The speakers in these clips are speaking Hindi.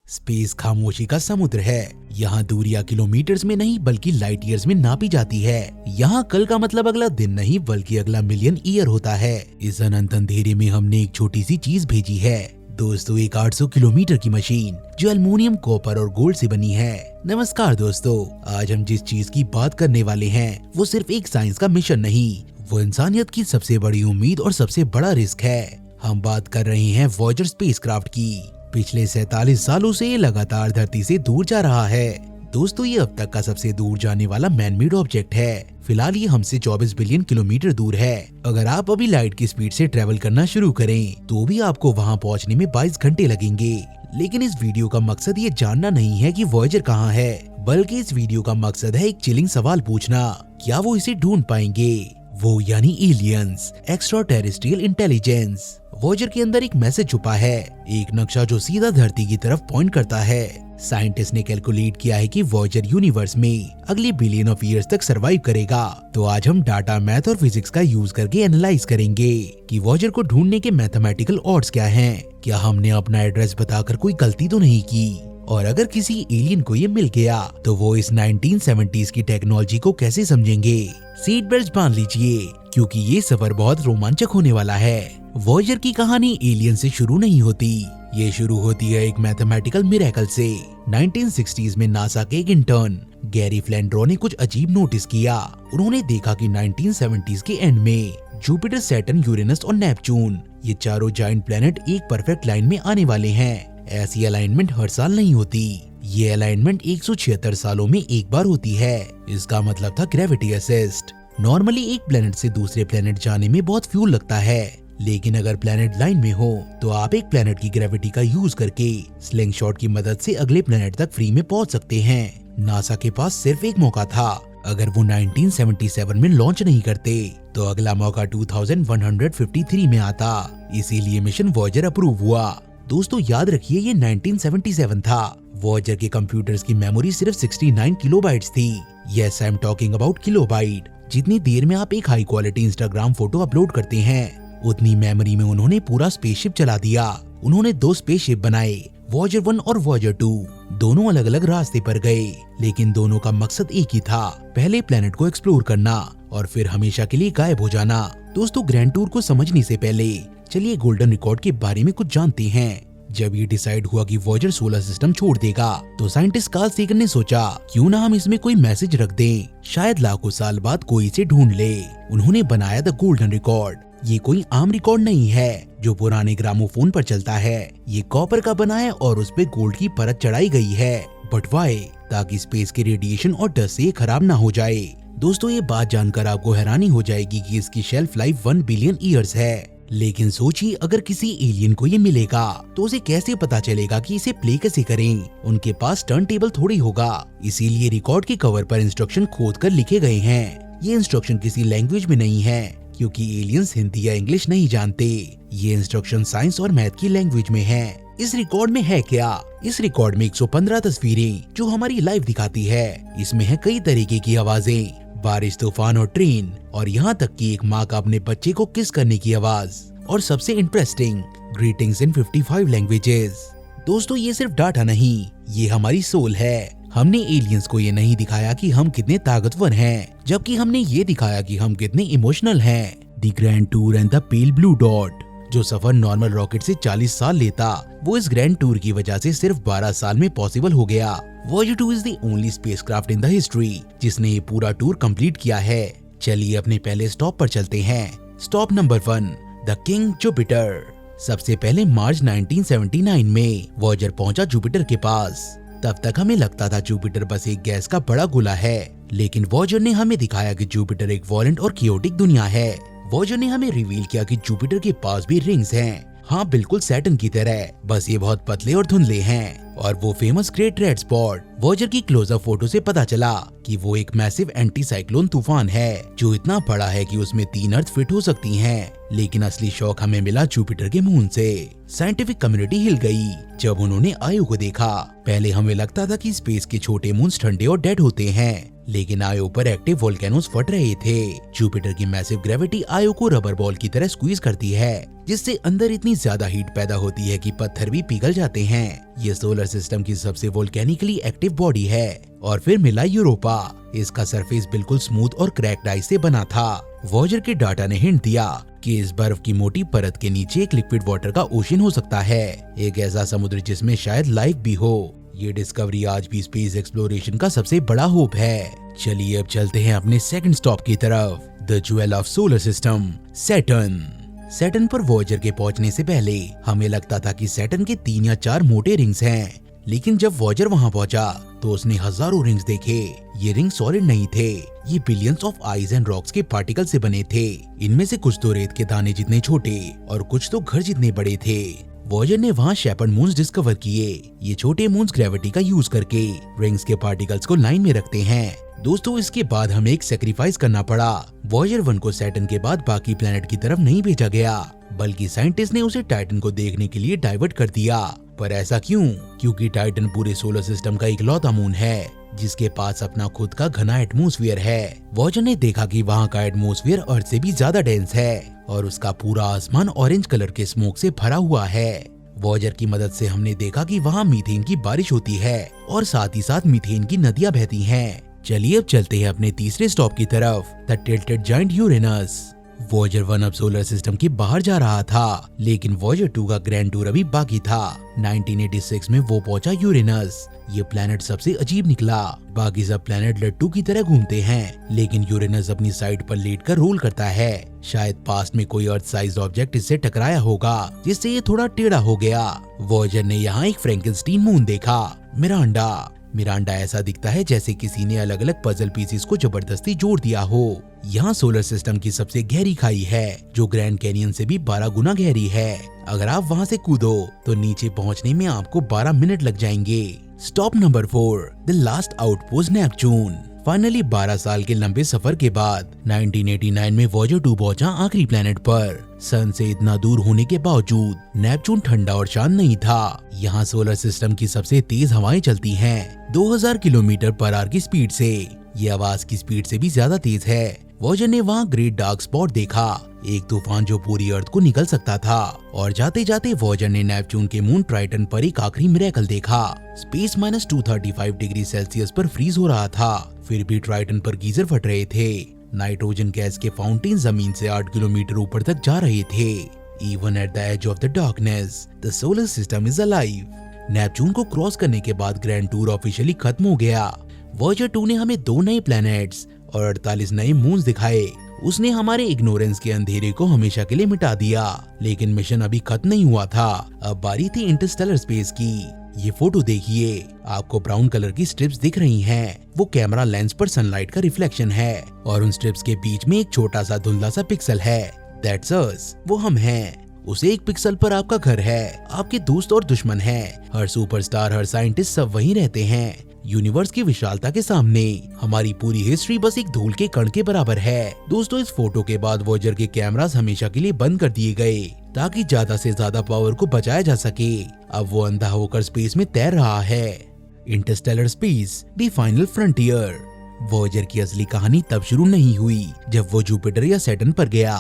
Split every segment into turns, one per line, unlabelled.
स्पेस खामोशी का समुद्र है। यहाँ दूरियां किलोमीटर्स में नहीं बल्कि लाइट ईयर्स में नापी जाती है। यहाँ कल का मतलब अगला दिन नहीं बल्कि अगला मिलियन ईयर होता है। इस अनंत अंधेरे में हमने एक छोटी सी चीज भेजी है दोस्तों, एक 800 किलोमीटर की मशीन जो एल्युमिनियम, कॉपर और गोल्ड से बनी है। नमस्कार दोस्तों, आज हम जिस चीज की बात करने वाले हैं वो सिर्फ एक साइंस का मिशन नहीं, वो इंसानियत की सबसे बड़ी उम्मीद और सबसे बड़ा रिस्क है। हम बात कर रहे हैं वॉयेजर स्पेसक्राफ्ट की। पिछले 47 सालों से ये लगातार धरती से दूर जा रहा है। दोस्तों, ये अब तक का सबसे दूर जाने वाला मैनमेड ऑब्जेक्ट है। फिलहाल ये हमसे 24 बिलियन किलोमीटर दूर है। अगर आप अभी लाइट की स्पीड से ट्रेवल करना शुरू करें तो भी आपको वहाँ पहुँचने में 22 घंटे लगेंगे। लेकिन इस वीडियो का मकसद ये जानना नहीं है कि वॉयेजर कहाँ है, बल्कि इस वीडियो का मकसद है एक चिलिंग सवाल पूछना, क्या वो इसे ढूंढ पाएंगे? वो यानी aliens, extra terrestrial intelligence. Voyager के अंदर एक मैसेज छुपा है, एक नक्शा जो सीधा धरती की तरफ पॉइंट करता है। साइंटिस्ट ने कैलकुलेट किया है कि वॉयेजर यूनिवर्स में अगले बिलियन ऑफ ईयर्स तक सरवाइव करेगा। तो आज हम डाटा, मैथ और फिजिक्स का यूज करके एनालाइज करेंगे कि वॉयेजर को ढूंढने के मैथमेटिकल ऑड्स क्या हैं। क्या हमने अपना एड्रेस बताकर कोई गलती तो नहीं की? और अगर किसी एलियन को ये मिल गया तो वो इस 1970s की टेक्नोलॉजी को कैसे समझेंगे? सीट बेल्ट बांध लीजिए क्योंकि ये सफर बहुत रोमांचक होने वाला है। वॉयेजर की कहानी एलियन से शुरू नहीं होती, ये शुरू होती है एक मैथमेटिकल मिरेकल से। 1960s में नासा के एक इंटर्न गैरी फ्लैंड्रो ने कुछ अजीब नोटिस किया। उन्होंने देखा कि 1970s के एंड में जुपिटर, सैटर्न, यूरेनस और नेपच्यून, ये चारों जायंट प्लेनेट एक परफेक्ट लाइन में आने वाले हैं। ऐसी अलाइनमेंट हर साल नहीं होती, ये अलाइनमेंट 176 सालों में एक बार होती है। इसका मतलब था ग्रेविटी असिस्ट। नॉर्मली एक प्लेनेट से दूसरे प्लेनेट जाने में बहुत फ्यूल लगता है, लेकिन अगर प्लेनेट लाइन में हो तो आप एक प्लेनेट की ग्रेविटी का यूज करके स्लिंगशॉट की मदद से अगले प्लेनेट तक फ्री में पहुंच सकते हैं। नासा के पास सिर्फ एक मौका था। अगर वो 1977 में लॉन्च नहीं करते तो अगला मौका 2153 में आता। इसीलिए मिशन वॉयेजर अप्रूव हुआ। दोस्तों याद रखिए, ये 1977 था। वॉयेजर के कंप्यूटर्स की मेमोरी सिर्फ 69 किलोबाइट्स थी। Yes, I am talking about kilobyte. जितनी देर में आप एक high quality Instagram photo upload करते हैं उतनी मेमोरी में उन्होंने पूरा स्पेसशिप चला दिया। उन्होंने 2 स्पेसशिप बनाए, वॉयेजर 1 और वॉयेजर 2। दोनों अलग अलग रास्ते पर गए, लेकिन दोनों का मकसद एक ही था, पहले प्लेनेट को एक्सप्लोर करना और फिर हमेशा के लिए गायब हो जाना। दोस्तों, ग्रैंड टूर को समझने से पहले चलिए गोल्डन रिकॉर्ड के बारे में कुछ जानते हैं। जब ये डिसाइड हुआ कि वॉयेजर सोलर सिस्टम छोड़ देगा तो साइंटिस्ट कार्ल सेगन ने सोचा, क्यों ना हम इसमें कोई मैसेज रख दें, शायद लाखों साल बाद कोई इसे ढूंढ ले। उन्होंने बनाया द गोल्डन रिकॉर्ड। ये कोई आम रिकॉर्ड नहीं है जो पुराने ग्रामोफोन पर चलता है। ये कॉपर का बना है और उस पे गोल्ड की परत चढ़ाई गई है। But why? ताकि स्पेस के रेडिएशन और डस्ट से ये खराब ना हो जाए। दोस्तों, ये बात जानकर आपको हैरानी हो जाएगी कि इसकी शेल्फ लाइफ 1 बिलियन ईयर्स है। लेकिन सोचिए, अगर किसी एलियन को ये मिलेगा तो उसे कैसे पता चलेगा कि इसे प्ले कैसे करें? उनके पास टर्न टेबल थोड़ी होगा। इसीलिए रिकॉर्ड के कवर पर इंस्ट्रक्शन खोद कर लिखे गए हैं। ये इंस्ट्रक्शन किसी लैंग्वेज में नहीं है क्योंकि एलियंस हिंदी या इंग्लिश नहीं जानते। ये इंस्ट्रक्शन साइंस और मैथ की लैंग्वेज में है। इस रिकॉर्ड में है क्या? इस रिकॉर्ड में 115 तस्वीरें जो हमारी लाइफ दिखाती है। इसमें है कई तरीके की आवाजें, बारिश, तूफान और ट्रेन, और यहाँ तक कि एक माँ का अपने बच्चे को किस करने की आवाज। और सबसे इंटरेस्टिंग, ग्रीटिंग्स इन 55 लैंग्वेजेस। दोस्तों, ये सिर्फ डाटा नहीं, ये हमारी सोल है। हमने एलियंस को ये नहीं दिखाया कि हम कितने ताकतवर हैं, जबकि हमने ये दिखाया कि हम कितने इमोशनल हैं। The grand tour and the pale blue dot, जो सफर नॉर्मल रॉकेट से 40 साल लेता, वो इस ग्रैंड टूर की वजह से सिर्फ 12 साल में पॉसिबल हो गया। Voyager 2 is the only spacecraft in the history जिसने ये पूरा टूर कंप्लीट किया है। चलिए अपने पहले स्टॉप पर चलते हैं। Stop number 1, the king Jupiter. सबसे पहले मार्च 1979 में वॉयेजर पहुंचा जुपिटर के पास। तब तक हमें लगता था जुपिटर बस एक गैस का बड़ा गोला है, लेकिन वॉयेजर ने हमें दिखाया कि जुपिटर एक वॉयलेंट और कियोटिक दुनिया है। वॉयेजर ने हमें रिवील किया कि जुपिटर के पास भी रिंग्स हैं। हाँ, बिल्कुल सैटर्न की तरह, बस ये बहुत पतले और धुंधले हैं। और वो famous great red spot, Voyager की क्लोजअप फोटो से पता चला कि वो एक मैसिव एंटी साइक्लोन तूफान है जो इतना बड़ा है कि उसमें 3 अर्थ फिट हो सकती हैं। लेकिन असली शौक हमें मिला जुपिटर के मून से। साइंटिफिक कम्युनिटी हिल गई जब उन्होंने आयु को देखा। पहले हमें लगता था कि स्पेस के छोटे मून्स ठंडे और डेड होते हैं, लेकिन आयो पर एक्टिव वोल्केनोस फट रहे थे। जुपिटर की मैसिव ग्रेविटी आयो को रबर बॉल की तरह स्क्वीज करती है, जिससे अंदर इतनी ज्यादा हीट पैदा होती है कि पत्थर भी पिघल जाते हैं। ये सोलर सिस्टम की सबसे वोल्केनिकली एक्टिव बॉडी है। और फिर मिला यूरोपा। इसका सरफेस बिल्कुल स्मूथ और क्रैक्ड आइस से बना था। वॉयेजर के डाटा ने हिंट दिया कि इस बर्फ की मोटी परत के नीचे एक लिक्विड वाटर का ओशन हो सकता है, एक ऐसा समुद्र जिसमें शायद लाइफ भी हो। ये डिस्कवरी आज भी स्पेस एक्सप्लोरेशन का सबसे बड़ा होप है। चलिए अब चलते हैं अपने सेकंड स्टॉप की तरफ, the jewel of solar system, Saturn. Saturn पर वॉयेजर के पहुंचने से पहले हमें लगता था कि सैटर्न के 3 या 4 मोटे रिंग्स हैं, लेकिन जब वॉयेजर वहां पहुंचा तो उसने हजारों रिंग्स देखे। ये रिंग सॉलिड नहीं थे, ये billions of ice and rocks के पार्टिकल से बने थे। इनमें से कुछ तो रेत के दाने जितने छोटे और कुछ तो घर जितने बड़े थे। वॉयेजर ने वहाँ शेपर्ड मून्स डिस्कवर किए। ये छोटे मून्स ग्रेविटी का यूज करके रिंग्स के पार्टिकल्स को लाइन में रखते हैं। दोस्तों, इसके बाद हमें एक सेक्रीफाइस करना पड़ा। वॉयेजर 1 को सैटर्न के बाद बाकी प्लेनेट की तरफ नहीं भेजा गया, बल्कि साइंटिस्ट ने उसे टाइटन को देखने के लिए डाइवर्ट कर दिया। पर ऐसा क्यों? क्योंकि टाइटन पूरे सोलर सिस्टम का इकलौता मून है जिसके पास अपना खुद का घना एटमॉस्फेयर है। वॉयेजर ने देखा कि वहाँ का एटमॉस्फेयर अर्थ से भी ज्यादा डेंस है और उसका पूरा आसमान ऑरेंज कलर के स्मोक से भरा हुआ है। वॉयेजर की मदद से हमने देखा कि वहाँ मीथेन की बारिश होती है और साथ ही साथ मीथेन की नदियाँ बहती हैं। चलिए अब चलते हैं अपने तीसरे स्टॉप की तरफ, the tilted giant Uranus. Voyager 1 अब सोलर सिस्टम के बाहर जा रहा था, लेकिन वॉयेजर 2 का ग्रैंड टूर अभी बाकी था। 1986 में वो पहुंचा यूरेनस। ये प्लेनेट सबसे अजीब निकला। बाकी सब प्लेनेट लट्टू की तरह घूमते हैं, लेकिन यूरेनस अपनी साइड पर लेटकर रोल करता है। शायद पास्ट में कोई अर्थ साइज ऑब्जेक्ट इससे टकराया होगा, जिससे ये थोड़ा टेढ़ा हो गया। वॉयेजर ने यहाँ एक फ्रैंकेनस्टीन मून देखा, मिरांडा ऐसा दिखता है जैसे किसी ने अलग अलग पजल पीसेस को जबरदस्ती जोड़ दिया हो। यहाँ सोलर सिस्टम की सबसे गहरी खाई है, जो ग्रैंड कैनियन से भी 12 गुना गहरी है। अगर आप वहाँ से कूदो तो नीचे पहुँचने में आपको 12 मिनट लग जाएंगे। Stop number 4, the last outpost Neptune. Finally 12 साल के लंबे सफर के बाद 1989 में वॉयेजर 2 पहुंचा आखिरी प्लेनेट पर। सन से इतना दूर होने के बावजूद नेपच्यून ठंडा और शांत नहीं था। यहाँ सोलर सिस्टम की सबसे तेज हवाएं चलती हैं, 2000 किलोमीटर पर आवर की स्पीड से। ये आवाज की स्पीड से भी ज्यादा तेज है। वॉयेजर ने वहाँ ग्रेट डार्क स्पॉट देखा, एक तूफान जो पूरी अर्थ को निकल सकता था। और जाते जाते वॉयेजर ने नेपच्यून के मून ट्राइटन पर एक आखिरी मिरेकल देखा। स्पेस -235 डिग्री सेल्सियस पर फ्रीज हो रहा था, फिर भी ट्राइटन पर गीजर फट रहे थे। नाइट्रोजन गैस के फाउंटेन जमीन से 8 किलोमीटर ऊपर तक जा रहे थे। Even at the edge of the darkness, the solar system is alive. Neptune को क्रॉस करने के बाद ग्रैंड टूर ऑफिशियली खत्म हो गया। वॉयेजर 2 ने हमें 2 नए प्लैनेट्स और 48 नए मून्स दिखाए। उसने हमारे इग्नोरेंस के अंधेरे को हमेशा के लिए मिटा दिया। लेकिन मिशन अभी खत्म नहीं हुआ था। अब बारी थी इंटरस्टेलर स्पेस की। ये फोटो देखिए, आपको ब्राउन कलर की स्ट्रिप्स दिख रही हैं। वो कैमरा लेंस पर सनलाइट का रिफ्लेक्शन है और उन स्ट्रिप्स के बीच में एक छोटा सा धुंधला सा पिक्सल है। दैट्स अस, वो हम हैं। उस एक पिक्सल पर आपका घर है, आपके दोस्त और दुश्मन हैं। हर सुपरस्टार, हर साइंटिस्ट सब वहीं रहते हैं। यूनिवर्स की विशालता के सामने हमारी पूरी हिस्ट्री बस एक धूल के कण के बराबर है। दोस्तों, इस फोटो के बाद वॉयेजर के कैमरास हमेशा के लिए बंद कर दिए गए ताकि ज्यादा से ज्यादा पावर को बचाया जा सके। अब वो अंधा होकर स्पेस में तैर रहा है। Interstellar space, the final frontier. Voyager की असली कहानी तब शुरू नहीं हुई जब वो जुपिटर या सैटर्न पर गया।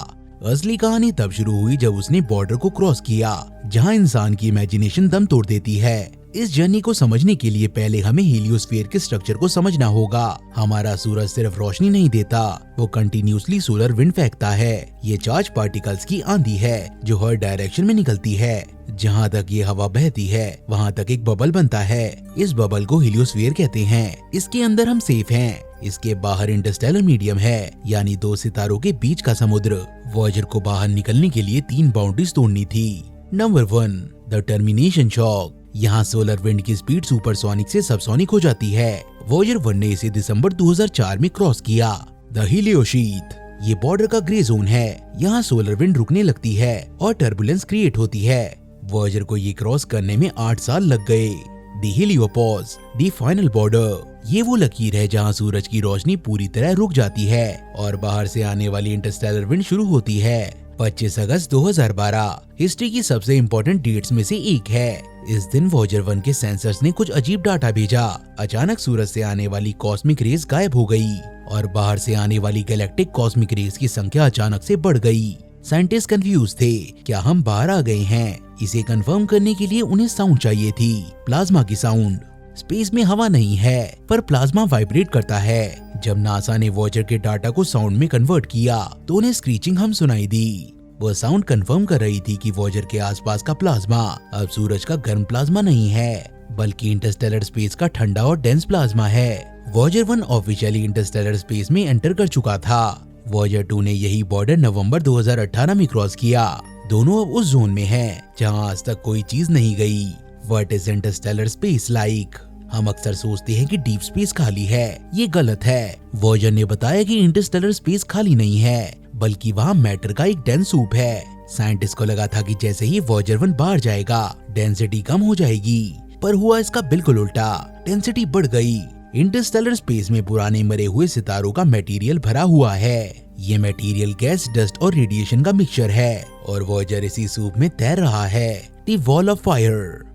असली कहानी तब शुरू हुई जब उसने बॉर्डर को क्रॉस किया, जहां इंसान की इमेजिनेशन दम तोड़ देती है। इस जर्नी को समझने के लिए पहले हमें हीलियोस्फीयर के स्ट्रक्चर को समझना होगा। हमारा सूरज सिर्फ रोशनी नहीं देता, वो कंटिन्यूसली सोलर विंड फेंकता है। ये चार्ज पार्टिकल्स की आंधी है जो हर डायरेक्शन में निकलती है। जहाँ तक ये हवा बहती है वहाँ तक एक बबल बनता है। इस बबल को हीलियोस्फीयर कहते हैं। इसके अंदर हम सेफ हैं। इसके बाहर इंटरस्टेलर मीडियम है, यानी 2 सितारों के बीच का समुद्र। वॉयेजर को बाहर निकलने के लिए 3 बाउंड्रीज तोड़नी थी। Number 1, the termination shock. यहाँ सोलर विंड की स्पीड सुपरसोनिक से सबसोनिक हो जाती है। वॉयेजर 1 ने इसे दिसंबर 2004 में क्रॉस किया। द हीलियोशीथ, ये बॉर्डर का ग्रे जोन है। यहाँ सोलर विंड रुकने लगती है और टर्बुलेंस क्रिएट होती है। वॉयेजर को ये क्रॉस करने में 8 साल लग गए। द हीलियोपॉज, द फाइनल बॉर्डर, ये वो लकीर है जहाँ सूरज की रोशनी पूरी तरह रुक जाती है और बाहर से आने वाली इंटरस्टेलर विंड शुरू होती है। 25 अगस्त 2012 हिस्ट्री की सबसे इम्पोर्टेंट डेट्स में से एक है। इस दिन वॉयेजर 1 के सेंसर्स ने कुछ अजीब डाटा भेजा। अचानक सूरज से आने वाली कॉस्मिक रेज गायब हो गई और बाहर से आने वाली गैलेक्टिक कॉस्मिक रेज की संख्या अचानक से बढ़ गई। साइंटिस्ट कंफ्यूज थे, क्या हम बाहर आ गए हैं? इसे कंफर्म करने के लिए उन्हें साउंड चाहिए थी, प्लाज्मा की साउंड। स्पेस में हवा नहीं है पर प्लाज्मा वाइब्रेट करता है। जब नासा ने वॉयेजर के डाटा को साउंड में कन्वर्ट किया तो उन्हें स्क्रीचिंग हम सुनाई दी। वो साउंड कंफर्म कर रही थी कि वॉयेजर के आसपास का प्लाज्मा अब सूरज का गर्म प्लाज्मा नहीं है, बल्कि इंटरस्टेलर स्पेस का ठंडा और डेंस प्लाज्मा है। वॉयेजर 1 ऑफिशियली इंटरस्टेलर स्पेस में एंटर कर चुका था। वॉयेजर 2 ने यही बॉर्डर नवंबर 2018 में क्रॉस किया। दोनों अब उस जोन में हैं जहां आज तक कोई चीज नहीं गई। What is Interstellar space like? हम अक्सर सोचते हैं कि डीप स्पेस खाली है, ये गलत है। वॉयेजर ने बताया कि इंटरस्टेलर स्पेस खाली नहीं है, बल्कि वहाँ मैटर का एक डेंस सूप है। साइंटिस्ट को लगा था कि जैसे ही वॉयेजर 1 बाहर जाएगा डेंसिटी कम हो जाएगी, पर हुआ इसका बिल्कुल उल्टा। डेंसिटी बढ़ गई। इंटरस्टेलर स्पेस में पुराने मरे हुए सितारों का मटेरियल भरा हुआ है। ये मटेरियल गैस, डस्ट और रेडिएशन का मिक्सचर है और वॉयेजर इसी सूप में तैर रहा है। The wall of fire.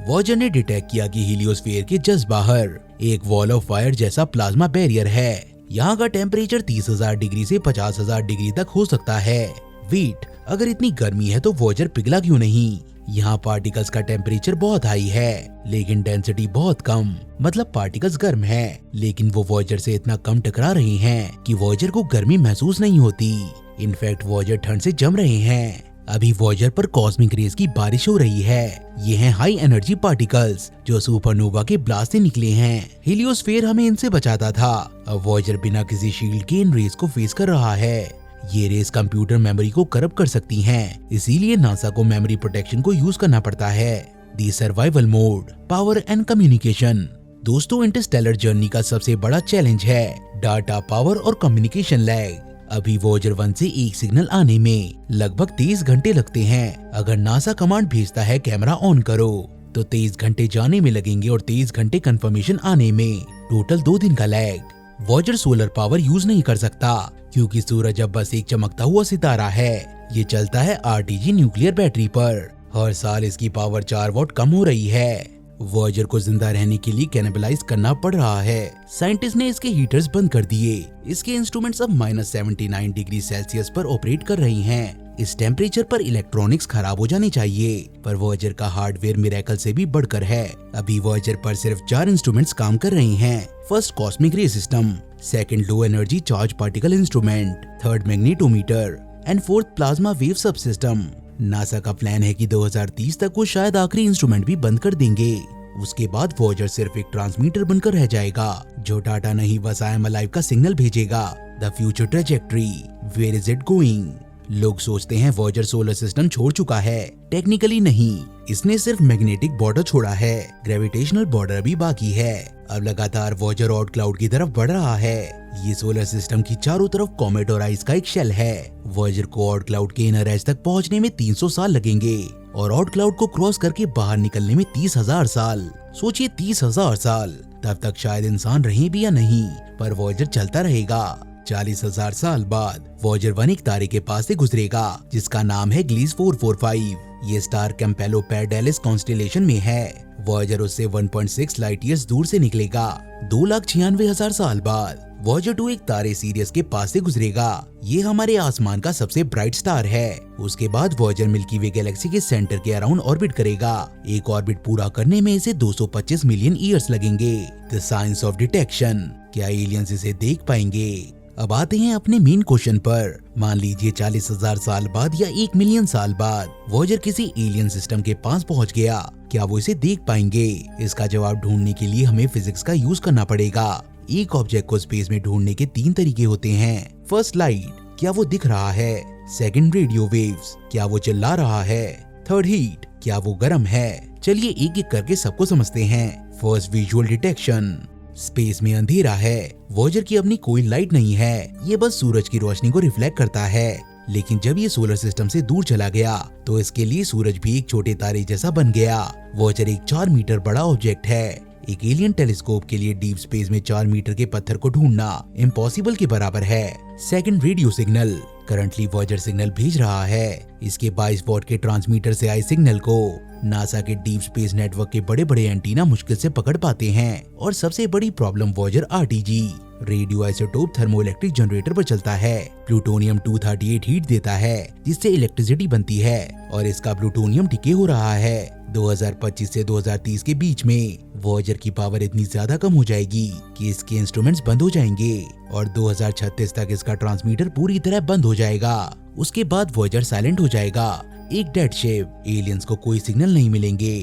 Voyager ने डिटेक्ट किया कि हीलियोस्फीयर के जस्ट बाहर एक वॉल ऑफ फायर जैसा प्लाज्मा बैरियर है। यहाँ का टेम्परेचर 30,000 डिग्री से 50,000 डिग्री तक हो सकता है। वेट, अगर इतनी गर्मी है तो वॉयेजर पिघला क्यों नहीं? यहाँ पार्टिकल्स का टेम्परेचर बहुत हाई है, लेकिन डेंसिटी बहुत कम। मतलब पार्टिकल्स गर्म हैं, लेकिन वो वॉयेजर से इतना कम टकरा रहे हैं कि वॉयेजर को गर्मी महसूस नहीं होती। इनफैक्ट वॉयेजर ठंड से जम रहे हैं। अभी वॉयेजर पर कॉस्मिक रेज की बारिश हो रही है। ये हैं हाई एनर्जी पार्टिकल्स जो सुपरनोवा के ब्लास्ट से निकले हैं। हीलियोस्फीयर हमें इनसे बचाता था। अब वॉयेजर बिना किसी शील्ड के इन रेज को फेस कर रहा है। ये रेज कंप्यूटर मेमोरी को करप्ट कर सकती हैं, इसीलिए नासा को मेमोरी प्रोटेक्शन को यूज करना पड़ता है। The survival mode, power and communication. दोस्तों, इंटरस्टेलर जर्नी का सबसे बड़ा चैलेंज है डाटा, पावर और कम्युनिकेशन लैग। अभी वॉयेजर 1 से एक सिग्नल आने में लगभग 23 घंटे लगते हैं। अगर नासा कमांड भेजता है कैमरा ऑन करो, तो 23 घंटे जाने में लगेंगे और 23 घंटे कंफर्मेशन आने में। टोटल 2 दिन का lag. Voyager solar power use नहीं कर सकता क्योंकि सूरज अब बस एक चमकता हुआ सितारा है। ये चलता है आरटीजी न्यूक्लियर बैटरी पर। हर साल इसकी पावर 4 वॉट कम हो रही है। वॉयेजर को जिंदा रहने के लिए कैनिबलाइज करना पड़ रहा है। साइंटिस्ट ने इसके हीटर्स बंद कर दिए। इसके इंस्ट्रूमेंट्स अब -79 डिग्री सेल्सियस पर ऑपरेट कर रही हैं। इस टेम्परेचर पर इलेक्ट्रॉनिक्स खराब हो जाने चाहिए, पर वॉयेजर का हार्डवेयर मिरेकल से भी बढ़कर है। अभी वॉयेजर पर सिर्फ 4 इंस्ट्रूमेंट्स काम कर रहे हैं। फर्स्ट, कॉस्मिक रे system. Second, low energy charge particle instrument. Third, magnetometer and fourth, plasma wave सब सिस्टम। नासा का प्लान है कि 2030 तक वो शायद आखिरी इंस्ट्रूमेंट भी बंद कर देंगे। उसके बाद वॉयेजर सिर्फ एक ट्रांसमीटर बनकर रह जाएगा जो डाटा नहीं बस आई एम अलाइव का सिग्नल भेजेगा। The future trajectory, where is it going? लोग सोचते हैं वॉयेजर सोलर सिस्टम छोड़ चुका है। टेक्निकली नहीं, इसने सिर्फ मैग्नेटिक बॉर्डर छोड़ा है, ग्रेविटेशनल बॉर्डर भी बाकी है। अब लगातार वॉयेजर ऑड क्लाउड की तरफ बढ़ रहा है। ये सोलर सिस्टम की चारों तरफ कॉमेट और आइस का एक शेल है। वॉयेजर को ऑड क्लाउड के इनर एज तक पहुंचने में 300 साल लगेंगे और ऑड क्लाउड को क्रॉस करके बाहर निकलने में 30,000 साल। सोचिए 30,000 साल, तब तक शायद इंसान रहे भी या नहीं, पर वॉयेजर चलता रहेगा। 40,000 साल बाद वॉयेजर 1 एक तारे के पास से गुजरेगा जिसका नाम है ग्लीस 445। ये स्टार कैम्पेलोपैरडेलिस कॉन्स्टेलेशन में है। वॉयेजर उससे 1.6 लाइट ईयर्स दूर से निकलेगा। 2,96,000 साल बाद वॉयेजर 2 एक तारे सीरियस के पास से गुजरेगा। ये हमारे आसमान का सबसे ब्राइट स्टार है। उसके बाद वॉयेजर मिल्की वे गैलेक्सी के सेंटर के अराउंड ऑर्बिट करेगा। एक ऑर्बिट पूरा करने में इसे 225 मिलियन ईयर्स लगेंगे। द साइंस ऑफ डिटेक्शन, क्या एलियंस इसे देख पाएंगे? अब आते हैं अपने मेन क्वेश्चन पर। मान लीजिए 40,000 साल बाद या 1 मिलियन साल बाद वॉयेजर किसी एलियन सिस्टम के पास पहुंच गया, क्या वो इसे देख पाएंगे? इसका जवाब ढूंढने के लिए हमें फिजिक्स का यूज करना पड़ेगा। एक ऑब्जेक्ट को स्पेस में ढूंढने के 3 तरीके होते हैं। फर्स्ट, लाइट, क्या वो दिख रहा है? सेकंड, रेडियो वेव्स, क्या वो चिल्ला रहा है? थर्ड, हीट, क्या वो गर्म है? चलिए एक एक करके सबको समझते हैं। First, visual detection. स्पेस में अंधेरा है, वॉयेजर की अपनी कोई लाइट नहीं है, ये बस सूरज की रोशनी को रिफ्लेक्ट करता है। लेकिन जब ये सोलर सिस्टम से दूर चला गया तो इसके लिए सूरज भी एक छोटे तारे जैसा बन गया। वॉयेजर एक 4 मीटर बड़ा ऑब्जेक्ट है। एक एलियन टेलीस्कोप के लिए डीप स्पेस में 4 मीटर के पत्थर को ढूंढना इम्पॉसिबल के बराबर है। Second, radio signal. Currently Voyager signal भेज रहा है। इसके 22 वॉट के ट्रांसमीटर से आए सिग्नल को नासा के डीप स्पेस नेटवर्क के बड़े बड़े एंटीना मुश्किल से पकड़ पाते हैं। और सबसे बड़ी problem Voyager RTG radio isotope thermoelectric generator पर चलता है। प्लूटोनियम 238 हीट देता है जिससे इलेक्ट्रिसिटी बनती है और इसका प्लूटोनियम डिके हो रहा है। 2025 से 2030 के बीच में वॉयेजर की पावर इतनी ज्यादा कम हो जाएगी कि इसके इंस्ट्रूमेंट्स बंद हो जाएंगे और 2036 तक इसका ट्रांसमीटर पूरी तरह बंद हो जाएगा। उसके बाद वॉयेजर साइलेंट हो जाएगा, एक डेड शिप। एलियंस को कोई सिग्नल नहीं मिलेंगे।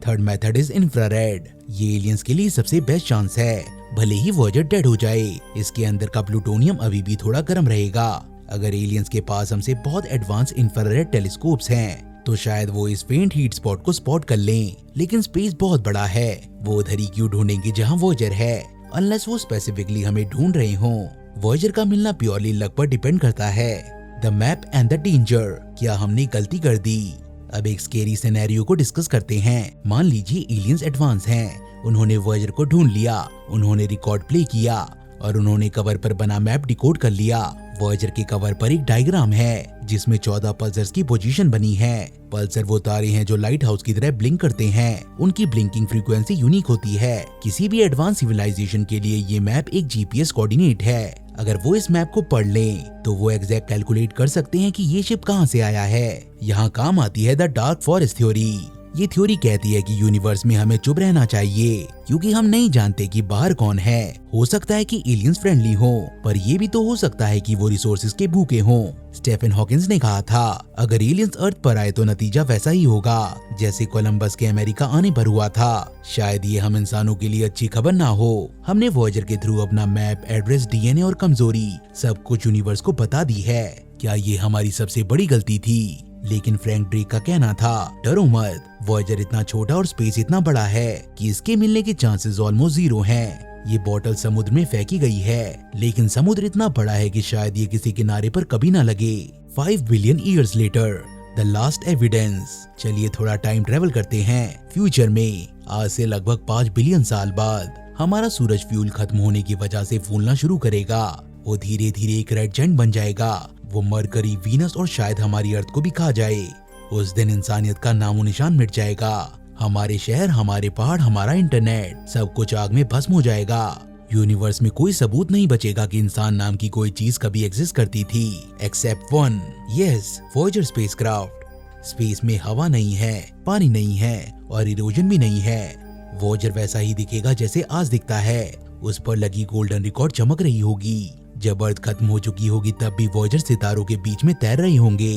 Third method is infrared. ये एलियंस के लिए सबसे बेस्ट चांस है। भले ही वॉयेजर डेड हो जाए, इसके अंदर का प्लूटोनियम अभी भी थोड़ा गर्म रहेगा। अगर एलियंस के पास हमसे बहुत एडवांस इंफ्रारेड टेलीस्कोप्स हैं तो शायद वो इस फेंट हीट स्पॉट को स्पॉट कर लें। लेकिन स्पेस बहुत बड़ा है, वो उधर ही क्यों ढूंढेंगे जहाँ वॉयेजर है, अनलेस वो स्पेसिफिकली हमें ढूंढ रहे हों। वॉयेजर का मिलना प्योरली लक पर डिपेंड करता है। The map and the danger. क्या हमने गलती कर दी? अब एक स्केरी सिनेरियो को डिस्कस करते हैं। मान लीजिए एलियंस एडवांस हैं, उन्होंने वॉयेजर को ढूंढ लिया, उन्होंने रिकॉर्ड प्ले किया और उन्होंने कवर पर बना मैप डिकोड कर लिया। वॉयेजर के कवर पर एक डायग्राम है जिसमें 14 पल्सर्स की पोजीशन बनी है। पल्सर वो तारे हैं जो लाइट हाउस की तरह ब्लिंक करते हैं। उनकी ब्लिंकिंग फ्रीक्वेंसी यूनिक होती है। किसी भी एडवांस सिविलाइजेशन के लिए ये मैप एक जीपीएस कोऑर्डिनेट है। अगर वो इस मैप को पढ़ लें तो वो एग्जैक्ट कैलकुलेट कर सकते हैं कि ये शिप कहाँ से आया है। यहाँ काम आती है द डार्क फॉरेस्ट थ्योरी। ये थ्योरी कहती है कि यूनिवर्स में हमें चुप रहना चाहिए क्योंकि हम नहीं जानते कि बाहर कौन है। हो सकता है कि एलियंस फ्रेंडली हो, पर ये भी तो हो सकता है कि वो रिसोर्सेज के भूखे हों। स्टीफन हॉकिंस ने कहा था, अगर एलियंस अर्थ पर आए तो नतीजा वैसा ही होगा जैसे कोलंबस के अमेरिका आने पर हुआ था। शायद ये हम इंसानों के लिए अच्छी खबर ना हो। हमने वॉयेजर के थ्रू अपना मैप, एड्रेस, डीएनए और कमजोरी सब कुछ यूनिवर्स को बता दी है। क्या ये हमारी सबसे बड़ी गलती थी? लेकिन फ्रैंक ड्रेक का कहना था, डरो मत, वॉयेजर इतना छोटा और स्पेस इतना बड़ा है कि इसके मिलने के चांसेस ऑलमोस्ट 0 हैं। ये बॉटल समुद्र में फेंकी गई है, लेकिन समुद्र इतना बड़ा है कि शायद ये किसी किनारे पर कभी ना लगे। 5 billion years later, the last evidence. चलिए थोड़ा टाइम ट्रेवल करते हैं फ्यूचर में। आज से लगभग 5 बिलियन साल बाद हमारा सूरज फ्यूल खत्म होने की वजह से फूलना शुरू करेगा। वो धीरे धीरे एक रेड जायंट बन जाएगा। वो मरकरी, वीनस और शायद हमारी अर्थ को भी खा जाए। उस दिन इंसानियत का नामो निशान मिट जाएगा। हमारे शहर, हमारे पहाड़, हमारा इंटरनेट सब कुछ आग में भस्म हो जाएगा। यूनिवर्स में कोई सबूत नहीं बचेगा कि इंसान नाम की कोई चीज कभी एग्जिस्ट करती थी, except one, yes, Voyager spacecraft. Space में हवा नहीं है, पानी नहीं है और इरोजन भी नहीं है। वॉयेजर वैसा ही दिखेगा जैसे आज दिखता है। उस पर लगी गोल्डन रिकॉर्ड चमक रही होगी। जब अर्थ खत्म हो चुकी होगी तब भी वॉयेजर सितारों के बीच में तैर रहे होंगे।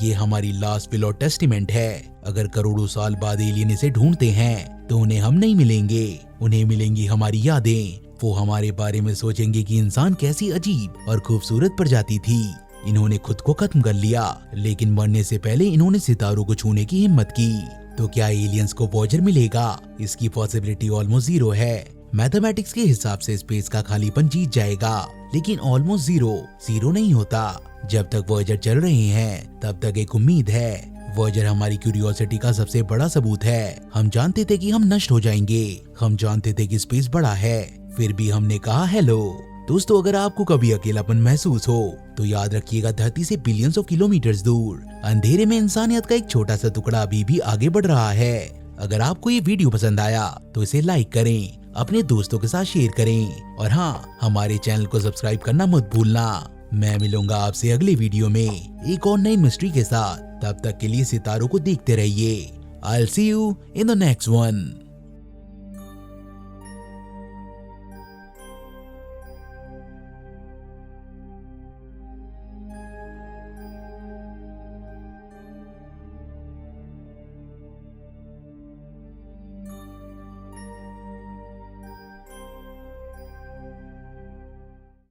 ये हमारी लास्ट विल और टेस्टिमेंट है। अगर करोड़ों साल बाद एलियन इसे ढूंढते हैं तो उन्हें हम नहीं मिलेंगे, उन्हें मिलेंगी हमारी यादें। वो हमारे बारे में सोचेंगे कि इंसान कैसी अजीब और खूबसूरत प्रजाति थी। इन्होंने खुद को खत्म कर लिया, लेकिन मरने से पहले इन्होंने सितारों को छूने की हिम्मत की। तो क्या एलियंस को वॉयेजर मिलेगा? इसकी पॉसिबिलिटी ऑलमोस्ट 0 है। मैथमेटिक्स के हिसाब से स्पेस का खालीपन जीत जाएगा, लेकिन ऑलमोस्ट 0 नहीं होता। जब तक वॉयेजर चल रहे हैं तब तक एक उम्मीद है। वॉयेजर हमारी क्यूरियोसिटी का सबसे बड़ा सबूत है। हम जानते थे कि हम नष्ट हो जाएंगे, हम जानते थे कि स्पेस बड़ा है, फिर भी हमने कहा हेलो। दोस्तों, अगर आपको कभी अकेलापन महसूस हो तो याद रखिएगा, धरती से बिलियंस ऑफ किलोमीटर्स दूर अंधेरे में इंसानियत का एक छोटा सा टुकड़ा अभी भी आगे बढ़ रहा है। अगर आपको ये वीडियो पसंद आया तो इसे लाइक करें, अपने दोस्तों के साथ शेयर करें और हाँ, हमारे चैनल को सब्सक्राइब करना मत भूलना। मैं मिलूंगा आपसे अगले वीडियो में एक और नई मिस्ट्री के साथ। तब तक के लिए सितारों को देखते रहिए। I'll see you in the next one.